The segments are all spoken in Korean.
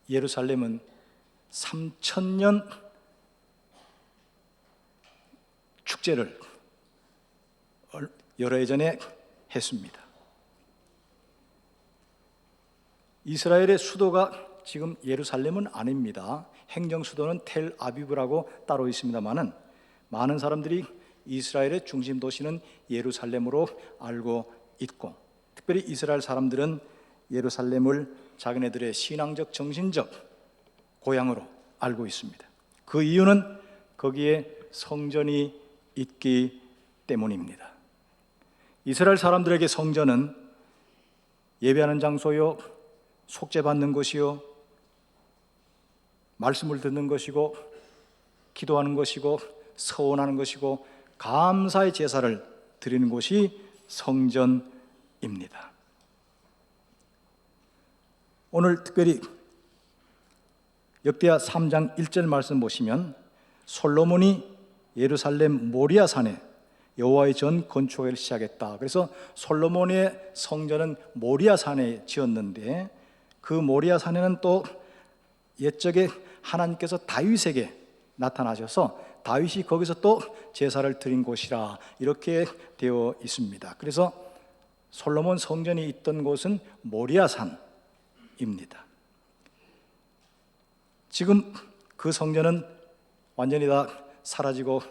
예루살렘은 3,000년 축제를 여러 해 전에 했습니다. 이스라엘의 수도가 지금 예루살렘은 아닙니다. 행정 수도는 텔 아비브라고 따로 있습니다만은 많은 사람들이 이스라엘의 중심 도시는 예루살렘으로 알고 있고, 특별히 이스라엘 사람들은 예루살렘을 자기네들의 신앙적 정신적 고향으로 알고 있습니다. 그 이유는 거기에 성전이 있기 때문입니다. 이스라엘 사람들에게 성전은 예배하는 장소요, 속죄받는 곳이요, 말씀을 듣는 것이고, 기도하는 것이고, 서원하는 것이고, 감사의 제사를 드리는 곳이 성전입니다. 오늘 특별히 역대하 3장 1절 말씀 보시면 솔로몬이 예루살렘 모리아 산에 여호와의 전 건축을 시작했다. 그래서 솔로몬의 성전은 모리아 산에 지었는데, 그 모리아 산에는 또 옛적에 하나님께서 다윗에게 나타나셔서 다윗이 거기서 또 제사를 드린 곳이라 이렇게 되어 있습니다. 그래서 솔로몬 성전이 있던 곳은 모리아 산입니다. 지금 그 성전은 완전히 다 사라지고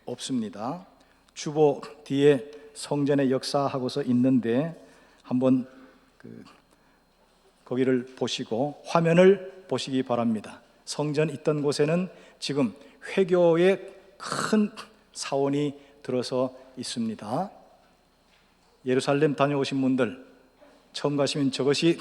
없습니다. 주보 뒤에 성전의 역사하고서 있는데 한번 거기를 보시고 화면을 보시기 바랍니다. 성전 있던 곳에는 지금 회교의 큰 사원이 들어서 있습니다. 예루살렘 다녀오신 분들 처음 가시면 저것이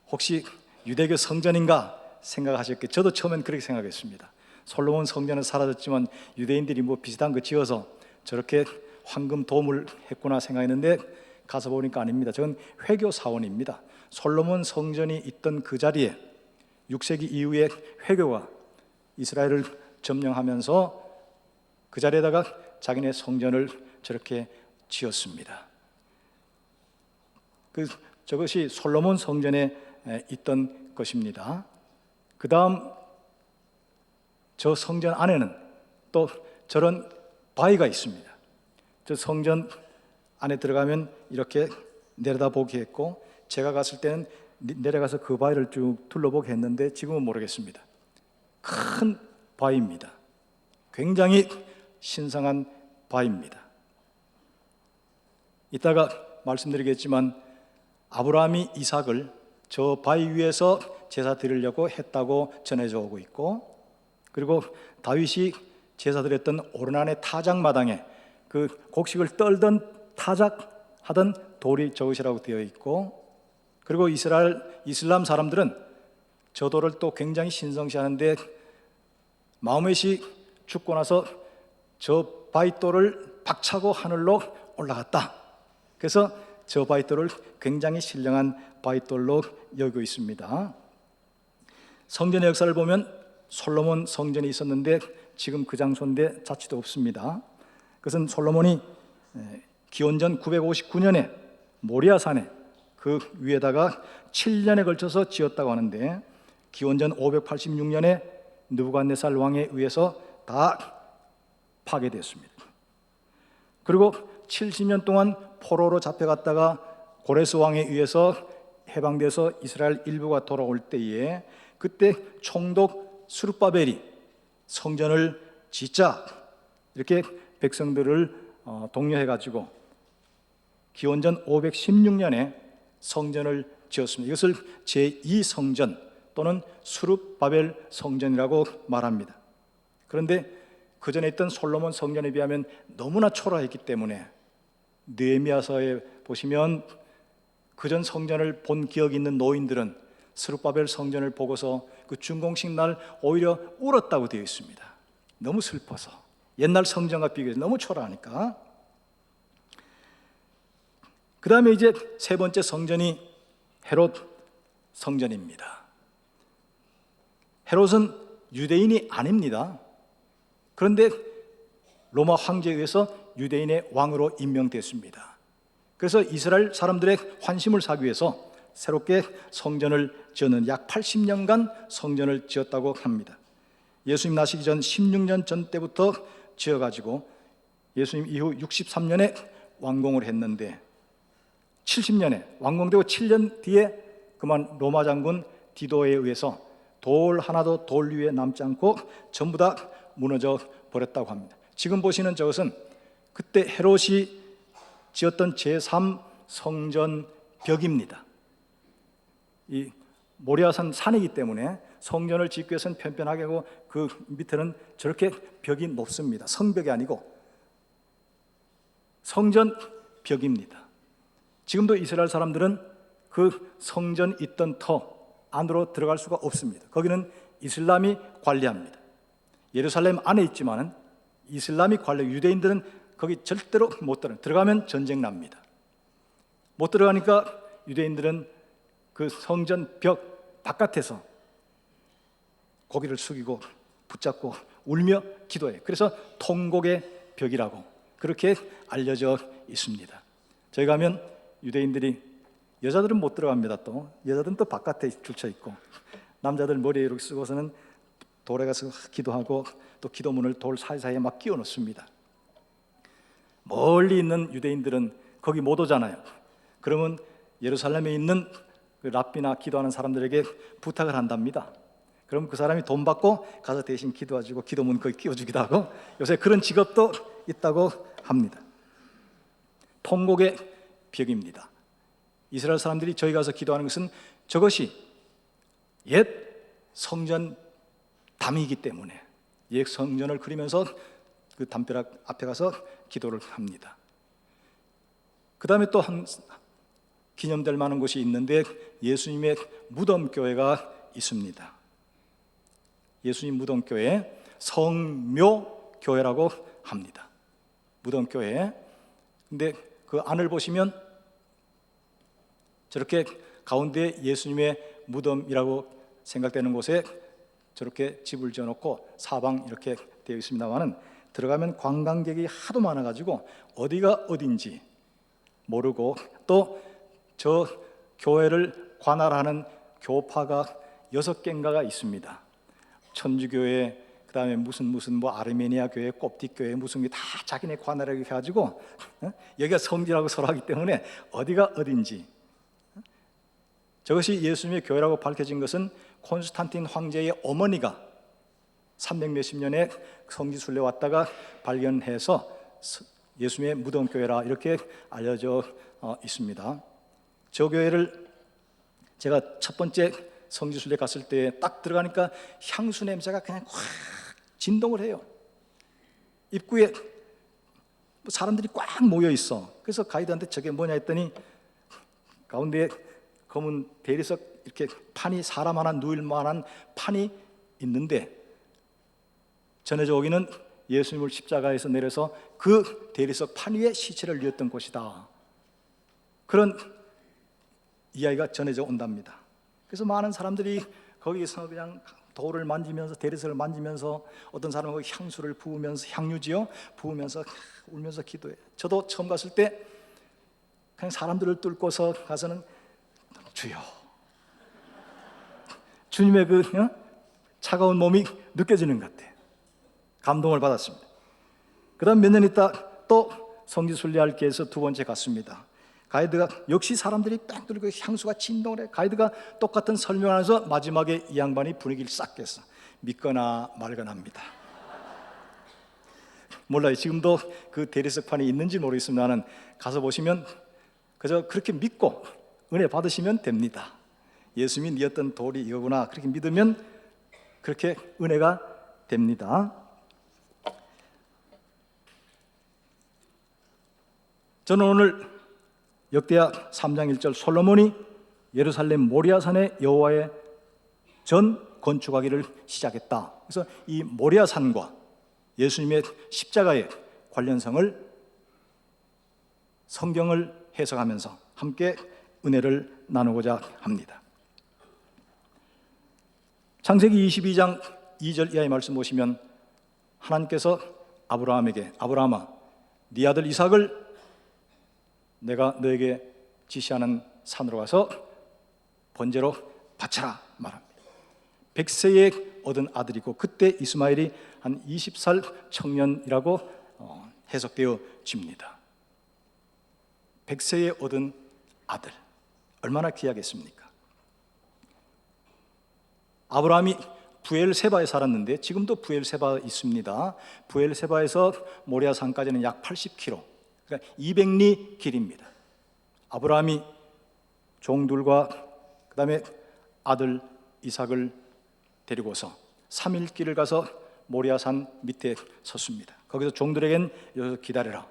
혹시 유대교 성전인가 생각하셨겠죠. 저도 처음엔 그렇게 생각했습니다. 솔로몬 성전은 사라졌지만 유대인들이 뭐 비슷한 거 지어서 저렇게 황금 도움을 했구나 생각했는데 가서 보니까 아닙니다. 저건 회교 사원입니다. 솔로몬 성전이 있던 그 자리에 6세기 이후에 회교가 이스라엘을 점령하면서 그 자리에다가 자기네 성전을 저렇게 지었습니다. 저것이 솔로몬 성전에 있던 것입니다. 그 다음 저 성전 안에는 또 저런 바위가 있습니다. 저 성전 안에 들어가면 이렇게 내려다보게 했고, 제가 갔을 때는 내려가서 그 바위를 쭉 둘러보게 했는데 지금은 모르겠습니다. 큰 바위입니다. 굉장히 신성한 바위입니다. 이따가 말씀드리겠지만 아브라함이 이삭을 저 바위 위에서 제사 드리려고 했다고 전해져 오고 있고, 그리고 다윗이 제사 드렸던 오르난의 타작마당에 그 곡식을 떨던 타작하던 돌이 저것이라고 되어 있고, 그리고 이슬람 사람들은 저 돌을 또 굉장히 신성시하는데 마호멧이 죽고 나서 저 바위돌을 박차고 하늘로 올라갔다. 그래서 저 바위돌을 굉장히 신령한 바위돌로 여기고 있습니다. 성전의 역사를 보면 솔로몬 성전이 있었는데 지금 그 장소인데 자취도 없습니다. 그것은 솔로몬이 기원전 959년에 모리아산에 그 위에다가 7년에 걸쳐서 지었다고 하는데 기원전 586년에 느부갓네살 왕에 의해서 다 파괴됐습니다. 그리고 70년 동안 포로로 잡혀갔다가 고레스 왕에 의해서 해방돼서 이스라엘 일부가 돌아올 때에 그때 총독 스룹바벨이 성전을 짓자 이렇게 백성들을 독려해가지고 기원전 516년에 성전을 지었습니다. 이것을 제2성전 또는 스룹바벨 성전이라고 말합니다. 그런데 그 전에 있던 솔로몬 성전에 비하면 너무나 초라했기 때문에 느헤미야서에 보시면 그전 성전을 본 기억이 있는 노인들은 스룹바벨 성전을 보고서 그 준공식 날 오히려 울었다고 되어 있습니다. 너무 슬퍼서 옛날 성전과 비교해서 너무 초라하니까. 그 다음에 이제 세 번째 성전이 헤롯 성전입니다. 헤롯은 유대인이 아닙니다. 그런데 로마 황제에 의해서 유대인의 왕으로 임명됐습니다. 그래서 이스라엘 사람들의 환심을 사기 위해서 새롭게 성전을 지었는 약 80년간 성전을 지었다고 합니다. 예수님 나시기 전 16년 전 때부터 지어가지고 예수님 이후 63년에 완공을 했는데 70년에 완공되고 7년 뒤에 그만 로마 장군 디도에 의해서 돌 하나도 돌 위에 남지 않고 전부 다 무너져 버렸다고 합니다. 지금 보시는 저것은 그때 헤롯이 지었던 제3성전 벽입니다. 이 모리아산 산이기 때문에 성전을 짓기 위해서는 편편하게 하고 그 밑에는 저렇게 벽이 높습니다. 성벽이 아니고 성전 벽입니다. 지금도 이스라엘 사람들은 그 성전 있던 터 안으로 들어갈 수가 없습니다. 거기는 이슬람이 관리합니다. 예루살렘 안에 있지만은 이슬람이 관리, 유대인들은 거기 절대로 못 들어가면 전쟁 납니다. 못 들어가니까 유대인들은 그 성전 벽 바깥에서 고개를 숙이고 붙잡고 울며 기도해요. 그래서 통곡의 벽이라고 그렇게 알려져 있습니다. 저희 가면 유대인들이 여자들은 못 들어갑니다. 또 여자들은 또 바깥에 줄쳐 있고 남자들 머리에 이렇게 쓰고서는 돌에 가서 기도하고 또 기도문을 돌 사이사이에 막 끼워 놓습니다. 멀리 있는 유대인들은 거기 못 오잖아요. 그러면 예루살렘에 있는 그 랍비나 기도하는 사람들에게 부탁을 한답니다. 그럼 그 사람이 돈 받고 가서 대신 기도해주고 기도문 거기 끼워주기도 하고 요새 그런 직업도 있다고 합니다. 통곡의 벽입니다. 이스라엘 사람들이 저희 가서 기도하는 것은 저것이 옛 성전 담이기 때문에 옛 성전을 그리면서 그 담벼락 앞에 가서 기도를 합니다. 그 다음에 또 한 기념될 만한 곳이 있는데 예수님의 무덤교회가 있습니다. 예수님 무덤교회 성묘교회라고 합니다. 무덤교회. 근데 그 안을 보시면 저렇게 가운데 예수님의 무덤이라고 생각되는 곳에 저렇게 집을 지어놓고 사방 이렇게 되어 있습니다만은 들어가면 관광객이 하도 많아가지고 어디가 어딘지 모르고 또 저 교회를 관할하는 교파가 6개인가가 있습니다. 천주교회, 그 다음에 무슨 뭐 아르메니아 교회, 콥틱 교회 무슨 게 다 자기네 관할하게 해가지고 여기가 성지라고 서로 하기 때문에 어디가 어딘지. 저것이 예수님의 교회라고 밝혀진 것은 콘스탄틴 황제의 어머니가 300 몇십 년에 성지 순례 왔다가 발견해서 예수님의 무덤교회라 이렇게 알려져 있습니다. 저 교회를 제가 첫 번째 성지 순례 갔을 때 딱 들어가니까 향수 냄새가 그냥 확 진동을 해요. 입구에 사람들이 꽉 모여 있어. 그래서 가이드한테 저게 뭐냐 했더니 가운데 검은 대리석 이렇게 판이 사람 하나 누울 만한 판이 있는데 전해져 오기는 예수님을 십자가에서 내려서 그 대리석 판 위에 시체를 뉘었던 곳이다. 그런 이야기가 전해져 온답니다. 그래서 많은 사람들이 거기서 그냥 돌을 만지면서 대리석을 만지면서 어떤 사람은 향수를 부으면서 향유지요 부으면서 울면서 기도해. 저도 처음 갔을 때 그냥 사람들을 뚫고서 가서는 주여 주님의 그 차가운 몸이 느껴지는 것 같아요. 감동을 받았습니다. 그 다음 몇 년 있다 또 성지 순례할 기회에서 두 번째 갔습니다. 가이드가 역시 사람들이 뺑 뚫고 향수가 진동을 해. 가이드가 똑같은 설명하면서 마지막에 이 양반이 분위기를 싹 깼어. 믿거나 말거나 합니다. 몰라요. 지금도 그 대리석판이 있는지 모르겠습니다만 가서 보시면 그저 그렇게 믿고 은혜 받으시면 됩니다. 예수님이 뉘었던 돌이 이거구나 그렇게 믿으면 그렇게 은혜가 됩니다. 저는 오늘 역대하 3장 1절 솔로몬이 예루살렘 모리아산의 여호와의 전 건축하기를 시작했다. 그래서 이 모리아산과 예수님의 십자가의 관련성을 성경을 해석하면서 함께 은혜를 나누고자 합니다. 창세기 22장 2절 이하의 말씀 보시면 하나님께서 아브라함에게 아브라함아 네 아들 이삭을 내가 너에게 지시하는 산으로 가서 번제로 바쳐라 말합니다. 100세에 얻은 아들이고, 그때 이스마엘이 한 20살 청년이라고 해석되어집니다. 100세에 얻은 아들, 얼마나 귀하겠습니까? 아브라함이 부엘세바에 살았는데, 지금도 부엘세바 있습니다. 부엘세바에서 모리아산까지는 약 80km, 그러니까 200리 길입니다. 아브라함이 종들과 그 다음에 아들 이삭을 데리고서 3일 길을 가서 모리아산 밑에 섰습니다. 거기서 종들에겐 여기서 기다려라,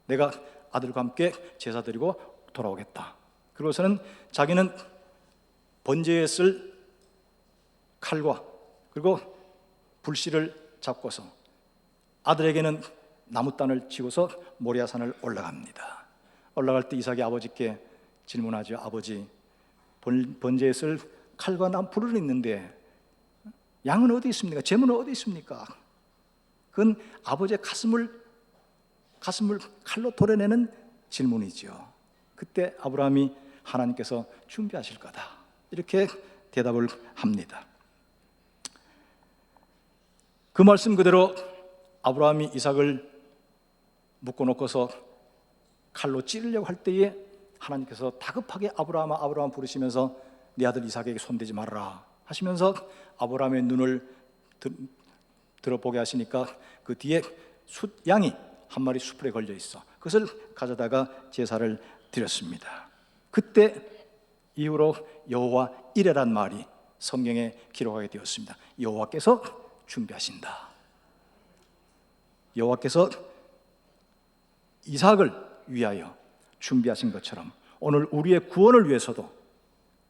내가 아들과 함께 제사 드리고 돌아오겠다. 그리고서는 자기는 번제에 쓸 칼과 그리고 불씨를 잡고서 아들에게는 나무단을 지고서 모리아산을 올라갑니다. 올라갈 때 이삭이 아버지께 질문하죠. 아버지, 번제에 쓸 칼과 불은 있는데 양은 어디 있습니까? 제물은 어디 있습니까? 그건 아버지의 가슴을 칼로 도려내는 질문이죠. 그때 아브라함이 하나님께서 준비하실 거다, 이렇게 대답을 합니다. 그 말씀 그대로 아브라함이 이삭을 묶어놓고서 칼로 찌르려고 할 때에 하나님께서 다급하게 아브라함 부르시면서 네 아들 이삭에게 손대지 말아라 하시면서 아브라함의 눈을 들어보게 하시니까 그 뒤에 양이 한 마리 수풀에 걸려 있어 그것을 가져다가 제사를 드렸습니다. 그때 이후로 여호와 이레란 말이 성경에 기록하게 되었습니다. 여호와께서 준비하신다. 여호와께서 이삭을 위하여 준비하신 것처럼 오늘 우리의 구원을 위해서도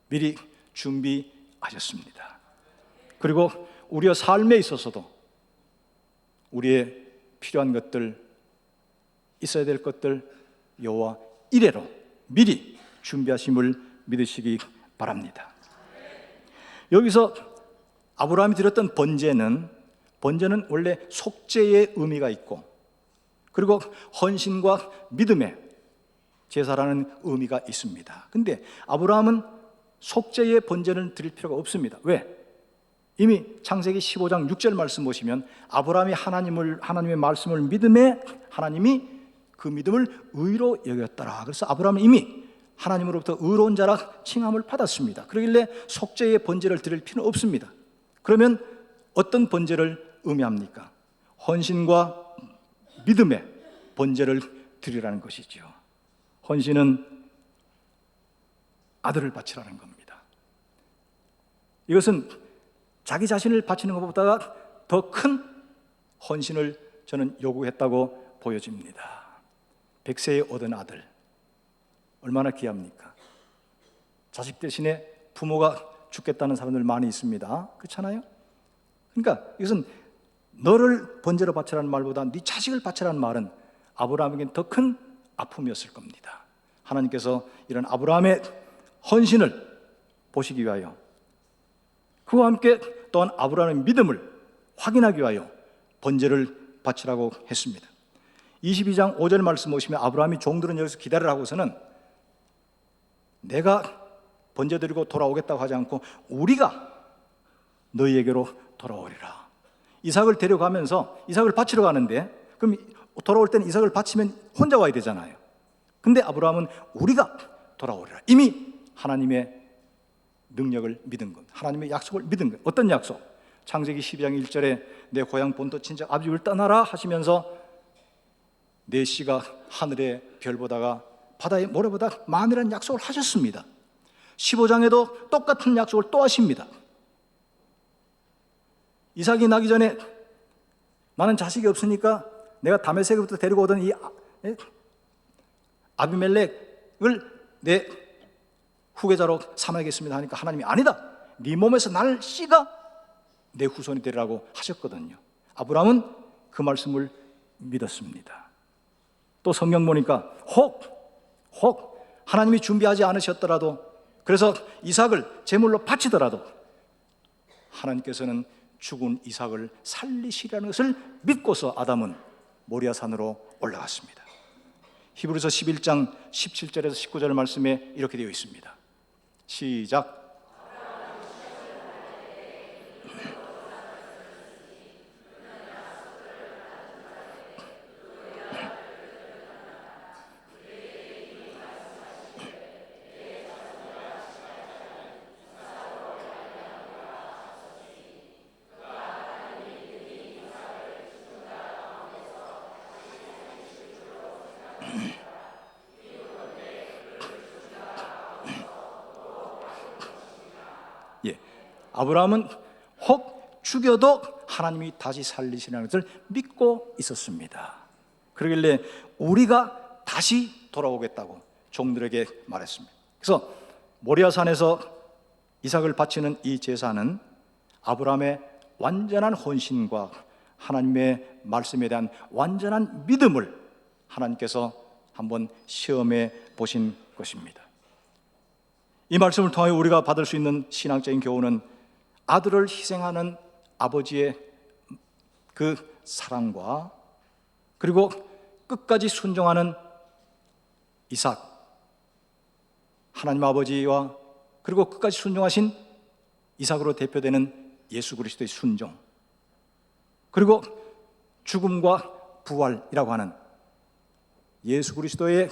미리 준비하셨습니다. 그리고 우리의 삶에 있어서도 우리의 필요한 것들, 있어야 될 것들 여호와 이레로 미리 준비하심을 믿으시기 바랍니다. 여기서 아브라함이 드렸던 번제는 원래 속죄의 의미가 있고, 그리고 헌신과 믿음의 제사라는 의미가 있습니다. 근데 아브라함은 속죄의 번제를 드릴 필요가 없습니다. 왜? 이미 창세기 15장 6절 말씀 보시면 아브라함이 하나님의 말씀을 믿음에 하나님이 그 믿음을 의로 여겼더라. 그래서 아브라함은 이미 하나님으로부터 의로운 자라 칭함을 받았습니다. 그러길래 속죄의 번제를 드릴 필요는 없습니다. 그러면 어떤 번제를 의미합니까? 헌신과 믿음의 번제를 드리라는 것이죠. 헌신은 아들을 바치라는 겁니다. 이것은 자기 자신을 바치는 것보다 더 큰 헌신을 저는 요구했다고 보여집니다. 100세에 얻은 아들, 얼마나 귀합니까? 자식 대신에 부모가 죽겠다는 사람들 많이 있습니다. 그렇잖아요? 그러니까 이것은 너를 번제로 바치라는 말보다 네 자식을 바치라는 말은 아브라함에게는 더 큰 아픔이었을 겁니다. 하나님께서 이런 아브라함의 헌신을 보시기 위하여, 그와 함께 또한 아브라함의 믿음을 확인하기 위하여 번제를 바치라고 했습니다. 22장 5절 말씀 보시면 아브라함이 종들은 여기서 기다리라 하고서는 내가 번제 드리고 돌아오겠다고 하지 않고 우리가 너희에게로 돌아오리라. 이삭을 데려가면서 이삭을 바치러 가는데, 그럼 돌아올 때는 이삭을 바치면 혼자 와야 되잖아요. 근데 아브라함은 우리가 돌아오리라. 이미 하나님의 능력을 믿은 것, 하나님의 약속을 믿은 것. 어떤 약속? 창세기 12장 1절에 내 고향 본토 친척 아비 집을 떠나라 하시면서 내 씨가 하늘의 별보다가 바다의 모래보다 많으라는 약속을 하셨습니다. 15장에도 똑같은 약속을 또 하십니다. 이삭이 나기 전에 나는 자식이 없으니까 내가 다메섹부터 데리고 오던 이 아비멜렉을 내 후계자로 삼아야겠습니다 하니까 하나님이 아니다, 네 몸에서 날 씨가 내 후손이 되리라고 하셨거든요. 아브라함은 그 말씀을 믿었습니다. 또 성경 보니까 혹 하나님이 준비하지 않으셨더라도, 그래서 이삭을 제물로 바치더라도 하나님께서는 죽은 이삭을 살리시라는 것을 믿고서 아담은 모리아산으로 올라갔습니다. 히브리서 11장 17절에서 19절 말씀에 이렇게 되어 있습니다. 시작. 예, 아브라함은 혹 죽여도 하나님이 다시 살리시라는 것을 믿고 있었습니다. 그러길래 우리가 다시 돌아오겠다고 종들에게 말했습니다. 그래서 모리아산에서 이삭을 바치는 이 제사는 아브라함의 완전한 헌신과 하나님의 말씀에 대한 완전한 믿음을 하나님께서 한번 시험해 보신 것입니다. 이 말씀을 통하여 우리가 받을 수 있는 신앙적인 교훈은 아들을 희생하는 아버지의 그 사랑과 그리고 끝까지 순종하는 이삭, 하나님 아버지와 그리고 끝까지 순종하신 이삭으로 대표되는 예수 그리스도의 순종, 그리고 죽음과 부활이라고 하는 예수 그리스도의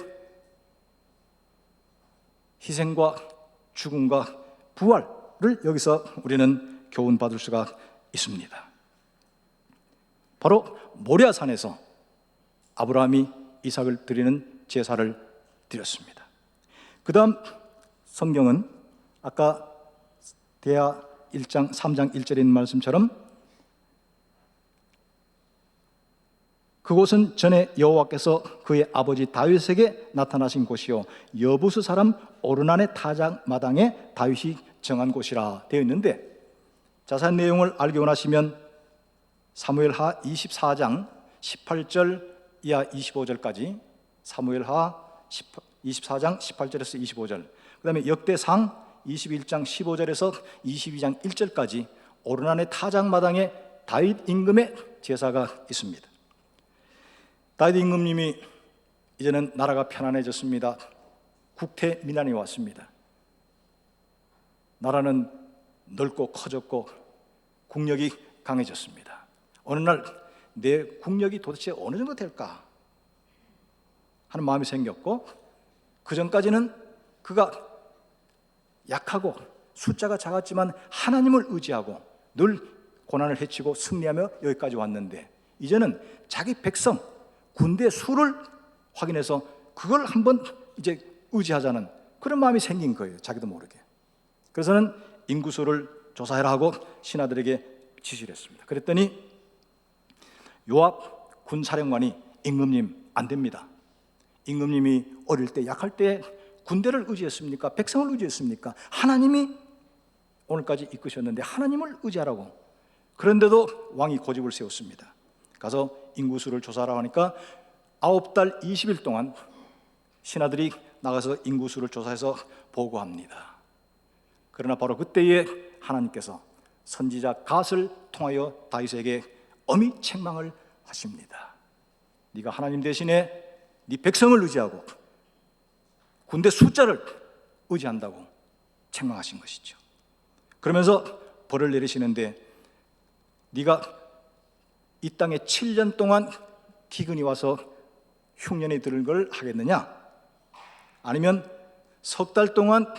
희생과 죽음과 부활을 여기서 우리는 교훈받을 수가 있습니다. 바로 모리아산에서 아브라함이 이삭을 드리는 제사를 드렸습니다. 그 다음 성경은 아까 대하 1장 3장 1절에 있는 말씀처럼 그곳은 전에 여호와께서 그의 아버지 다윗에게 나타나신 곳이요 여부스 사람 오르난의 타작마당에 다윗이 정한 곳이라 되어 있는데, 자세한 내용을 알기 원하시면 사무엘하 24장 18절 이하 25절까지, 사무엘하 24장 18절에서 25절, 그 다음에 역대상 21장 15절에서 22장 1절까지 오르난의 타작마당에 다윗 임금의 제사가 있습니다. 다윗 임금님이 이제는 나라가 편안해졌습니다. 국태 민안이 왔습니다. 나라는 넓고 커졌고 국력이 강해졌습니다. 어느 날 내 국력이 도대체 어느 정도 될까 하는 마음이 생겼고, 그 전까지는 그가 약하고 숫자가 작았지만 하나님을 의지하고 늘 고난을 헤치고 승리하며 여기까지 왔는데, 이제는 자기 백성 군대 수를 확인해서 그걸 한번 이제 의지하자는 그런 마음이 생긴 거예요. 자기도 모르게. 그래서는 인구수를 조사해라 하고 신하들에게 지시를 했습니다. 그랬더니 요압 군사령관이 임금님 안 됩니다. 임금님이 어릴 때 약할 때 군대를 의지했습니까? 백성을 의지했습니까? 하나님이 오늘까지 이끄셨는데 하나님을 의지하라고. 그런데도 왕이 고집을 세웠습니다. 가서 인구수를 조사하라고 하니까 9달 20일 동안 신하들이 나가서 인구수를 조사해서 보고합니다. 그러나 바로 그때에 하나님께서 선지자 갓을 통하여 다윗에게 엄히 책망을 하십니다. 네가 하나님 대신에 네 백성을 의지하고 군대 숫자를 의지한다고 책망하신 것이죠. 그러면서 벌을 내리시는데, 네가 이 땅에 7년 동안 기근이 와서 흉년이 들은 걸 하겠느냐? 아니면 석 달 동안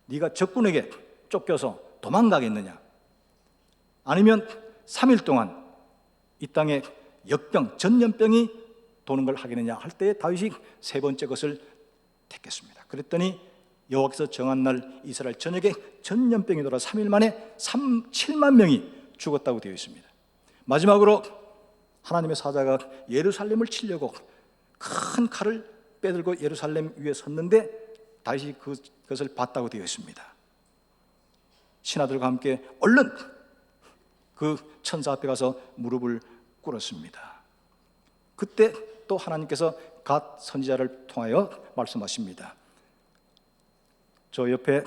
네가 적군에게 쫓겨서 도망가겠느냐? 아니면 3일 동안 이 땅에 역병, 전염병이 도는 걸 하겠느냐 할 때 다윗이 세 번째 것을 택했습니다. 그랬더니 여호와께서 정한 날 이스라엘 전역에 전염병이 돌아 3일 만에 7만 명이 죽었다고 되어 있습니다. 마지막으로 하나님의 사자가 예루살렘을 치려고 큰 칼을 빼들고 예루살렘 위에 섰는데 다윗이 그것을 봤다고 되어 있습니다. 신하들과 함께 얼른 그 천사 앞에 가서 무릎을 꿇었습니다. 그때 또 하나님께서 갓 선지자를 통하여 말씀하십니다. 저 옆에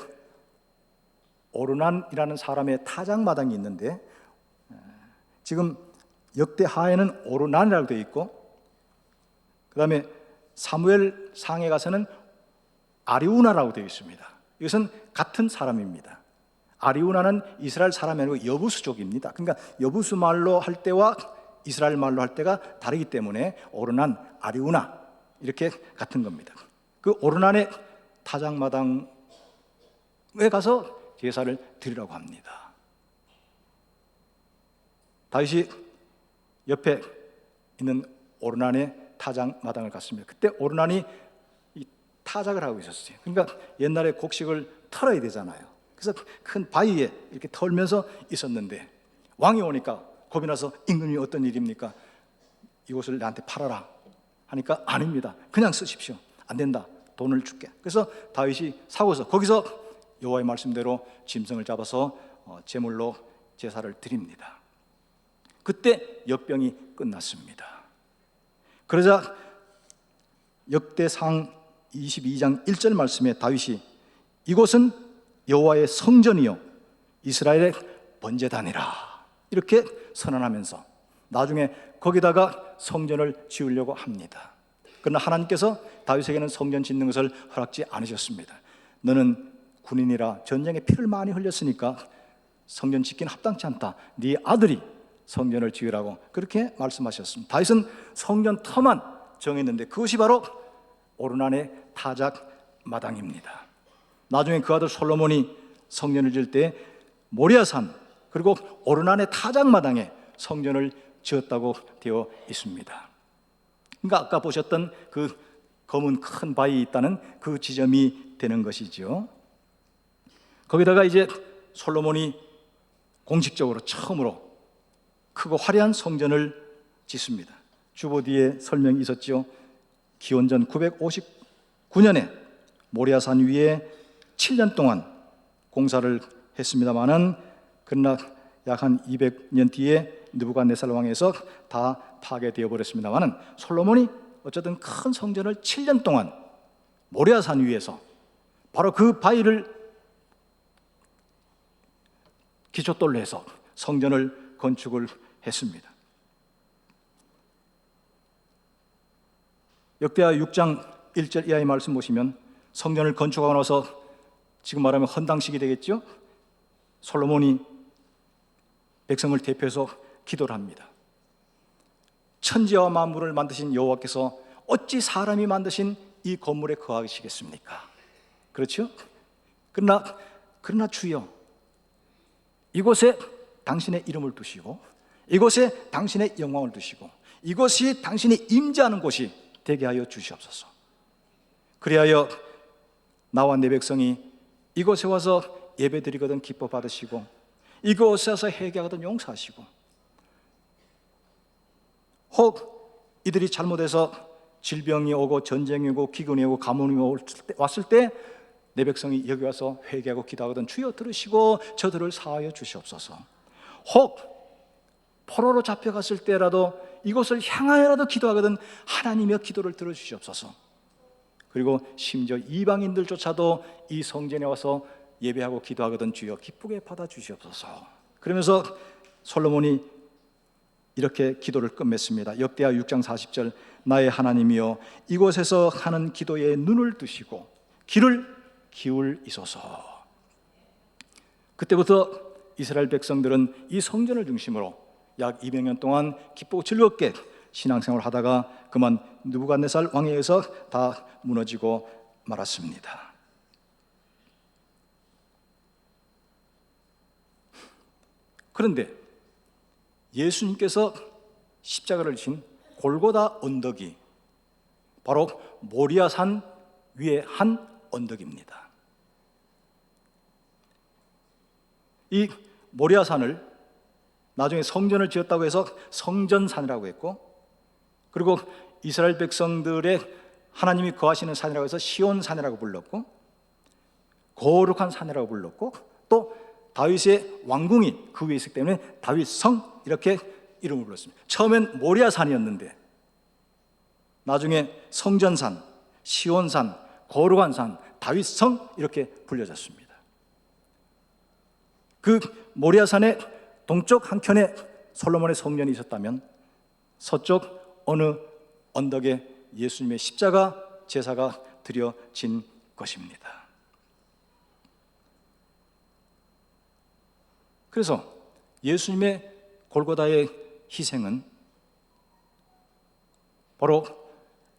오르난이라는 사람의 타작마당이 있는데, 지금 역대하에는 오르난이라고 되어 있고, 그 다음에 사무엘 상에 가서는 아리우나라고 되어 있습니다. 이것은 같은 사람입니다. 아리우나는 이스라엘 사람이 아니고 여부수족입니다. 그러니까 여부수 말로 할 때와 이스라엘 말로 할 때가 다르기 때문에 오르난, 아리우나 이렇게 같은 겁니다. 그 오르난의 타작마당에 가서 제사를 드리라고 합니다. 다윗이 옆에 있는 오르난의 타작마당을 갔습니다. 그때 오르난이 이 타작을 하고 있었어요. 그러니까 옛날에 곡식을 털어야 되잖아요. 그래서 큰 바위에 이렇게 털면서 있었는데 왕이 오니까 겁이 나서 임금이 어떤 일입니까? 이곳을 나한테 팔아라 하니까 아닙니다. 그냥 쓰십시오. 안 된다. 돈을 줄게. 그래서 다윗이 사고서 거기서 여호와의 말씀대로 짐승을 잡아서 제물로 제사를 드립니다. 그때 역병이 끝났습니다. 그러자 역대상 22장 1절 말씀에 다윗이 이곳은 여호와의 성전이요 이스라엘의 번제단이라 이렇게 선언하면서 나중에 거기다가 성전을 지으려고 합니다. 그러나 하나님께서 다윗에게는 성전 짓는 것을 허락지 않으셨습니다. 너는 군인이라 전쟁에 피를 많이 흘렸으니까 성전 짓기는 합당치 않다. 네 아들이 성전을 지으라고 그렇게 말씀하셨습니다. 다윗은 성전 터만 정했는데 그것이 바로 오르난의 타작 마당입니다. 나중에 그 아들 솔로몬이 성전을 지을 때 모리아산 그리고 오르난의 타작 마당에 성전을 지었다고 되어 있습니다. 그러니까 아까 보셨던 그 검은 큰 바위 있다는 그 지점이 되는 것이죠. 거기다가 이제 솔로몬이 공식적으로 처음으로 크고 화려한 성전을 짓습니다. 주보 뒤에 설명이 있었죠. 기원전 959년에 모리아산 위에 7년 동안 공사를 했습니다마는 그러나 약 한 200년 뒤에 느부갓네살 왕에서 다 파괴되어 버렸습니다마는 솔로몬이 어쨌든 큰 성전을 7년 동안 모리아산 위에서 바로 그 바위를 기초돌로 해서 성전을 건축을 했습니다. 역대하 6장 1절 이하의 말씀 보시면 성전을 건축하고 나서 지금 말하면 헌당식이 되겠죠. 솔로몬이 백성을 대표해서 기도를 합니다. 천지와 만물을 만드신 여호와께서 어찌 사람이 만드신 이 건물에 거하시겠습니까? 그렇죠? 그러나 주여 이곳에 당신의 이름을 두시고 이곳에 당신의 영광을 두시고 이것이 당신이 임재하는 곳이 되게 하여 주시옵소서. 그리하여 나와 내 백성이 이곳에 와서 예배드리거든 기뻐 받으시고 이곳에 와서 회개하거든 용서하시고 혹 이들이 잘못해서 질병이 오고 전쟁이 오고 기근이 오고 가뭄이 왔을 때 내 백성이 여기 와서 회개하고 기도하거든 주여 들으시고 저들을 사하여 주시옵소서. 혹 포로로 잡혀갔을 때라도 이곳을 향하여라도 기도하거든 하나님의 기도를 들어주시옵소서. 그리고 심지어 이방인들조차도 이 성전에 와서 예배하고 기도하거든 주여 기쁘게 받아주시옵소서. 그러면서 솔로몬이 이렇게 기도를 끝맺습니다. 역대하 6장 40절 나의 하나님이여 이곳에서 하는 기도에 눈을 뜨시고 귀를 기울이소서. 그때부터 이스라엘 백성들은 이 성전을 중심으로 약 200년 동안 기쁘고 즐겁게 신앙생활을 하다가 그만 느부갓네살 왕에 의해서 다 무너지고 말았습니다. 그런데 예수님께서 십자가를 지신 골고다 언덕이 바로 모리아산 위에 한 언덕입니다. 이 모리아산을 나중에 성전을 지었다고 해서 성전산이라고 했고 그리고 이스라엘 백성들의 하나님이 거하시는 산이라고 해서 시온산이라고 불렀고 거룩한 산이라고 불렀고 또 다윗의 왕궁이 그 위에 있기 때문에 다윗성 이렇게 이름을 불렀습니다. 처음엔 모리아산이었는데 나중에 성전산, 시온산, 거룩한 산, 다윗성 이렇게 불려졌습니다. 그 모리아산의 동쪽 한켠에 솔로몬의 성전이 있었다면 서쪽 어느 언덕에 예수님의 십자가 제사가 드려진 것입니다. 그래서 예수님의 골고다의 희생은 바로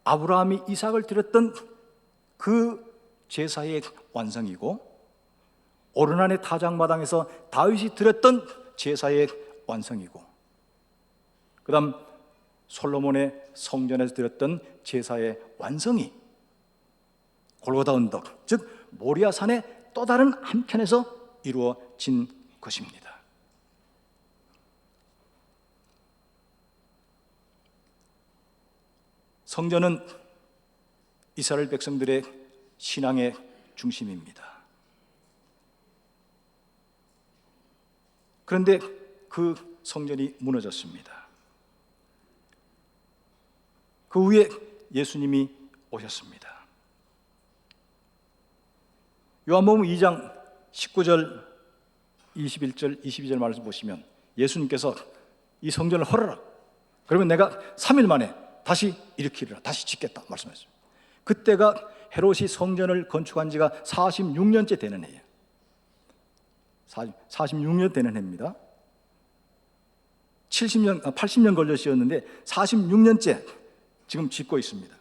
아브라함이 이삭을 드렸던 그 제사의 완성이고 오르난의 타작마당에서 다윗이 드렸던 제사의 완성이고 그 다음 솔로몬의 성전에서 드렸던 제사의 완성이 골고다 언덕 즉 모리아산의 또 다른 한편에서 이루어진 것입니다. 성전은 이스라엘 백성들의 신앙의 중심입니다. 그런데 그 성전이 무너졌습니다. 그 후에 예수님이 오셨습니다. 요한복음 2장 19절, 21절, 22절 말씀 보시면 예수님께서 이 성전을 헐어라. 그러면 내가 3일 만에 다시 일으키리라. 다시 짓겠다 말씀하셨습니다. 그때가 헤롯이 성전을 건축한 지가 46년째 되는 해예요. 46년 되는 해입니다. 80년 걸려 지었는데 46년째 지금 짓고 있습니다.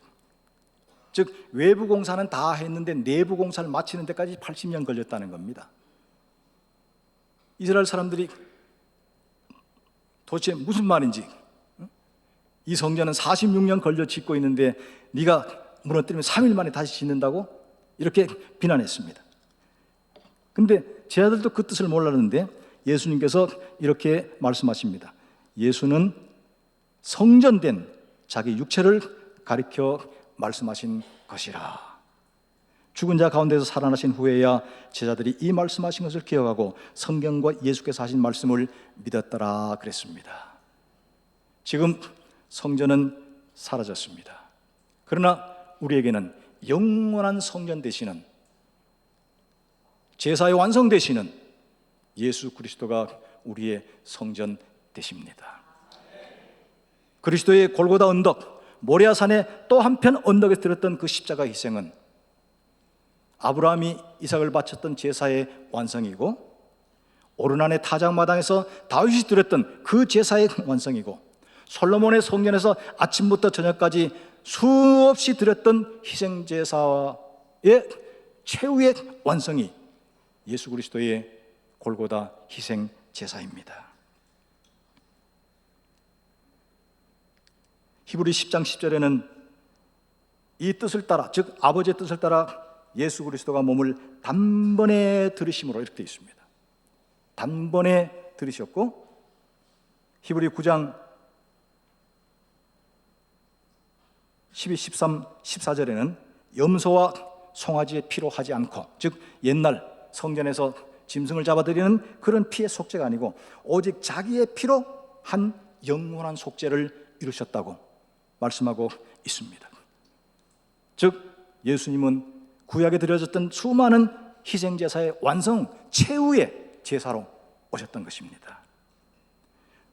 즉 외부 공사는 다 했는데 내부 공사를 마치는 데까지 80년 걸렸다는 겁니다. 이스라엘 사람들이 도대체 무슨 말인지, 이 성전은 46년 걸려 짓고 있는데 네가 무너뜨리면 3일 만에 다시 짓는다고? 이렇게 비난했습니다. 근데 제 아들도 그 뜻을 몰랐는데 예수님께서 이렇게 말씀하십니다. 예수는 성전된 자기 육체를 가리켜 말씀하신 것이라. 죽은 자 가운데서 살아나신 후에야 제자들이 이 말씀하신 것을 기억하고 성경과 예수께서 하신 말씀을 믿었더라 그랬습니다. 지금 성전은 사라졌습니다. 그러나 우리에게는 영원한 성전 되시는, 제사의 완성 되시는 예수 그리스도가 우리의 성전 되십니다. 그리스도의 골고다 언덕, 모리아산의 또 한편 언덕에 들었던 그 십자가 희생은 아브라함이 이삭을 바쳤던 제사의 완성이고, 오르난의 타작마당에서 다윗이 드렸던 그 제사의 완성이고, 솔로몬의 성전에서 아침부터 저녁까지 수없이 드렸던 희생제사의 최후의 완성이 예수 그리스도의 골고다 희생제사입니다. 히브리 10장 10절에는 이 뜻을 따라, 즉 아버지의 뜻을 따라 예수 그리스도가 몸을 단번에 들이심으로 이렇게 되어 있습니다. 단번에 들이셨고, 히브리 9장 12, 13, 14절에는 염소와 송아지의 피로 하지 않고, 즉 옛날 성전에서 짐승을 잡아들이는 그런 피의 속죄가 아니고 오직 자기의 피로 한 영원한 속죄를 이루셨다고 말씀하고 있습니다. 즉 예수님은 구약에 드려졌던 수많은 희생제사의 완성, 최후의 제사로 오셨던 것입니다.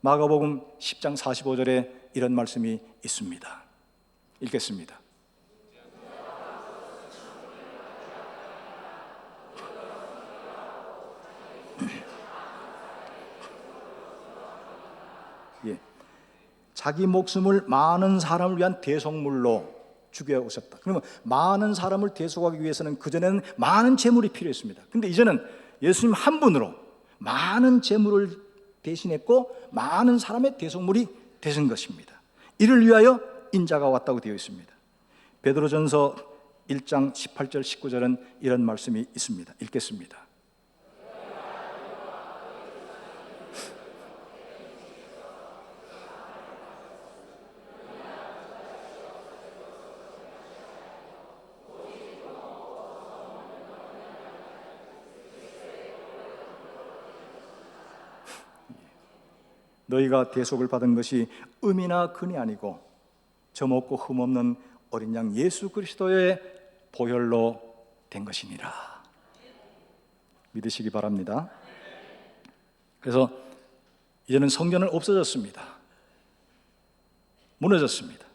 마가복음 10장 45절에 이런 말씀이 있습니다. 읽겠습니다. 예, 자기 목숨을 많은 사람을 위한 대속물로 죽여 오셨다. 그러면 많은 사람을 대속하기 위해서는 그전에는 많은 재물이 필요했습니다. 근데 이제는 예수님 한 분으로 많은 재물을 대신했고 많은 사람의 대속물이 되신 것입니다. 이를 위하여 인자가 왔다고 되어 있습니다. 베드로전서 1장 18절 19절은 이런 말씀이 있습니다. 읽겠습니다. 너희가 대속을 받은 것이 음이나 금이 아니고 점없고 흠없는 어린 양 예수 그리스도의 보혈로 된 것이니라. 믿으시기 바랍니다. 그래서 이제는 성전은 없어졌습니다. 무너졌습니다.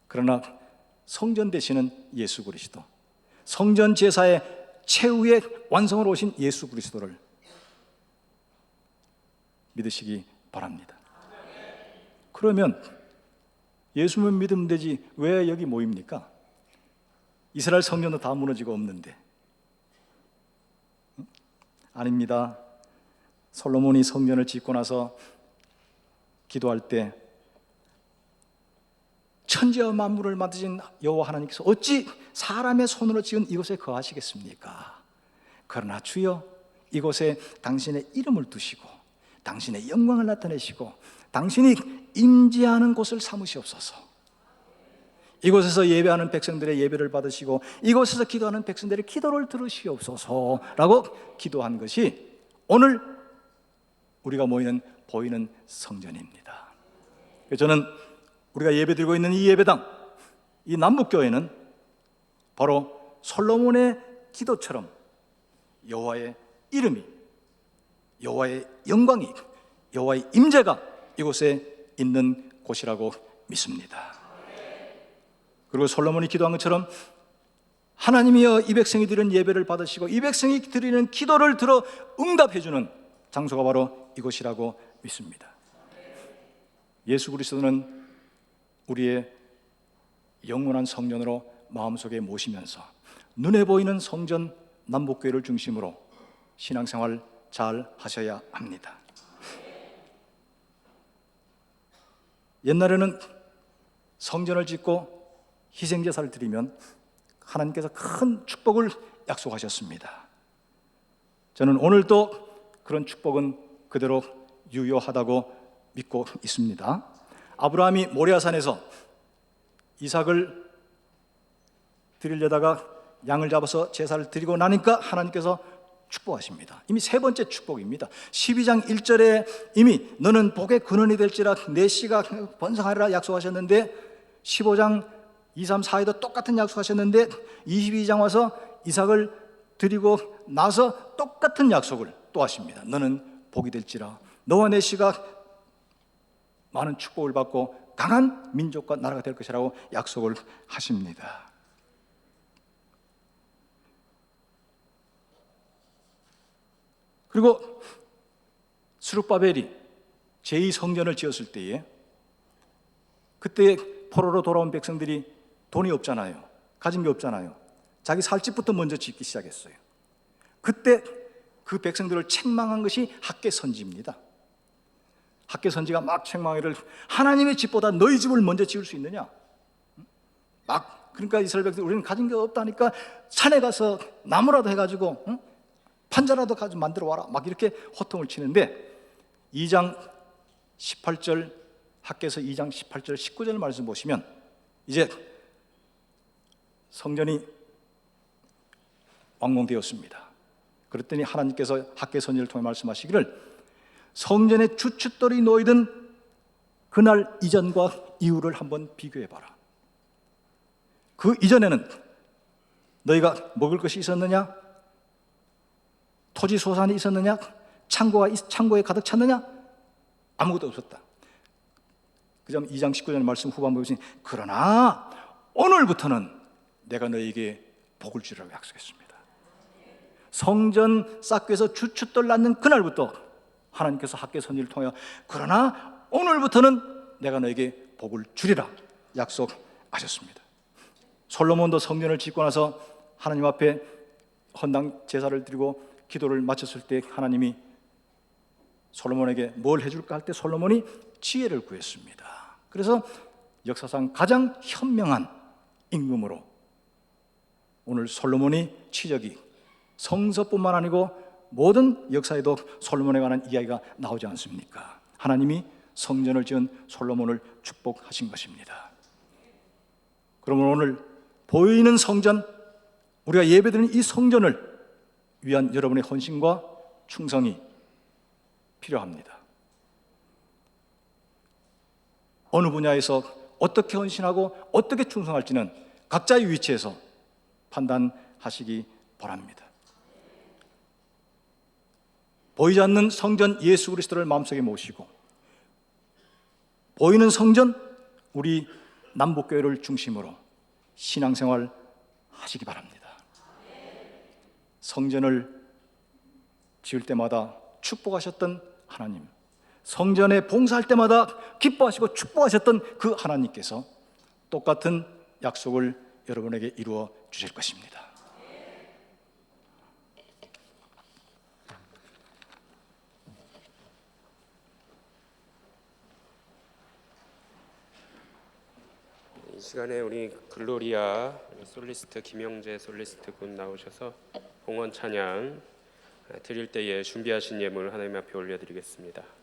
그러나 성전 되시는 예수 그리스도, 성전 제사의 최후의 완성으로 오신 예수 그리스도를 믿으시기 바랍니다. 그러면 예수만 믿으면 되지 왜 여기 모입니까? 이스라엘 성전도 다 무너지고 없는데. 아닙니다. 솔로몬이 성전을 짓고 나서 기도할 때 천지와 만물을 만드신 여호와 하나님께서 어찌 사람의 손으로 지은 이곳에 거하시겠습니까? 그러나 주여 이곳에 당신의 이름을 두시고 당신의 영광을 나타내시고 당신이 임재하는 곳을 삼으시옵소서. 이곳에서 예배하는 백성들의 예배를 받으시고 이곳에서 기도하는 백성들의 기도를 들으시옵소서라고 기도한 것이 오늘 우리가 모이는 보이는 성전입니다. 저는 우리가 예배드리고 있는 이 예배당, 이 남북교회는 바로 솔로몬의 기도처럼 여호와의 이름이, 여호와의 영광이, 여호와의 임재가 이곳에 있는 곳이라고 믿습니다. 그리고 솔로몬이 기도한 것처럼 하나님이여 이 백성이 드리는 예배를 받으시고 이 백성이 드리는 기도를 들어 응답해 주는 장소가 바로 이곳이라고 믿습니다. 예수 그리스도는 우리의 영원한 성전으로 마음속에 모시면서 눈에 보이는 성전 남북교회를 중심으로 신앙생활 잘 하셔야 합니다. 옛날에는 성전을 짓고 희생제사를 드리면 하나님께서 큰 축복을 약속하셨습니다. 저는 오늘도 그런 축복은 그대로 유효하다고 믿고 있습니다. 아브라함이 모리아산에서 이삭을 드리려다가 양을 잡아서 제사를 드리고 나니까 하나님께서 축복하십니다. 이미 세 번째 축복입니다. 12장 1절에 이미 너는 복의 근원이 될지라 내 씨가 번성하리라 약속하셨는데 15장 2, 3, 4에도 똑같은 약속하셨는데 22장 와서 이삭을 드리고 나서 똑같은 약속을 또 하십니다. 너는 복이 될지라 너와 내 씨가 많은 축복을 받고 강한 민족과 나라가 될 것이라고 약속을 하십니다. 그리고 스룹바벨이 제2성전을 지었을 때에 그때 포로로 돌아온 백성들이 돈이 없잖아요. 가진 게 없잖아요. 자기 살 집부터 먼저 짓기 시작했어요. 그때 그 백성들을 책망한 것이 학개 선지입니다. 학개 선지가 막 책망하기를 하나님의 집보다 너희 집을 먼저 지을 수 있느냐? 그러니까 이스라엘 백성들 우리는 가진 게 없다니까 산에 가서 나무라도 해가지고 판자라도 가지고 만들어 와라 막 이렇게 호통을 치는데 2장 18절 학개서 2장 18절 19절 말씀 보시면 이제 성전이 완공되었습니다. 그랬더니 하나님께서 학개 선지를 통해 말씀하시기를 성전에 주춧돌이 놓이던 그날 이전과 이후를 한번 비교해봐라. 그 이전에는 너희가 먹을 것이 있었느냐? 토지 소산이 있었느냐? 창고에 가득 찼느냐? 아무것도 없었다. 그 점 2장 19절 말씀 후반부에 보시니 그러나 오늘부터는 내가 너희에게 복을 주리라고 약속했습니다. 성전 쌓기에서 주춧돌 낳는 그날부터 하나님께서 학개 선지를 통해 그러나 오늘부터는 내가 너에게 복을 주리라 약속하셨습니다. 솔로몬도 성전을 짓고 나서 하나님 앞에 헌당 제사를 드리고 기도를 마쳤을 때 하나님이 솔로몬에게 뭘 해줄까 할 때 솔로몬이 지혜를 구했습니다. 그래서 역사상 가장 현명한 임금으로 오늘 솔로몬이 치적이 성서뿐만 아니고 모든 역사에도 솔로몬에 관한 이야기가 나오지 않습니까? 하나님이 성전을 지은 솔로몬을 축복하신 것입니다. 그러면 오늘 보이는 성전, 우리가 예배드리는 이 성전을 위한 여러분의 헌신과 충성이 필요합니다. 어느 분야에서 어떻게 헌신하고 어떻게 충성할지는 각자의 위치에서 판단하시기 바랍니다. 보이지 않는 성전 예수 그리스도를 마음속에 모시고 보이는 성전 우리 남북교회를 중심으로 신앙생활 하시기 바랍니다. 성전을 지을 때마다 축복하셨던 하나님, 성전에 봉사할 때마다 기뻐하시고 축복하셨던 그 하나님께서 똑같은 약속을 여러분에게 이루어 주실 것입니다. 이 시간에 우리 글로리아 솔리스트 김영재 솔리스트 군 나오셔서 봉헌 찬양 드릴 때에 준비하신 예물 하나님 앞에 올려드리겠습니다.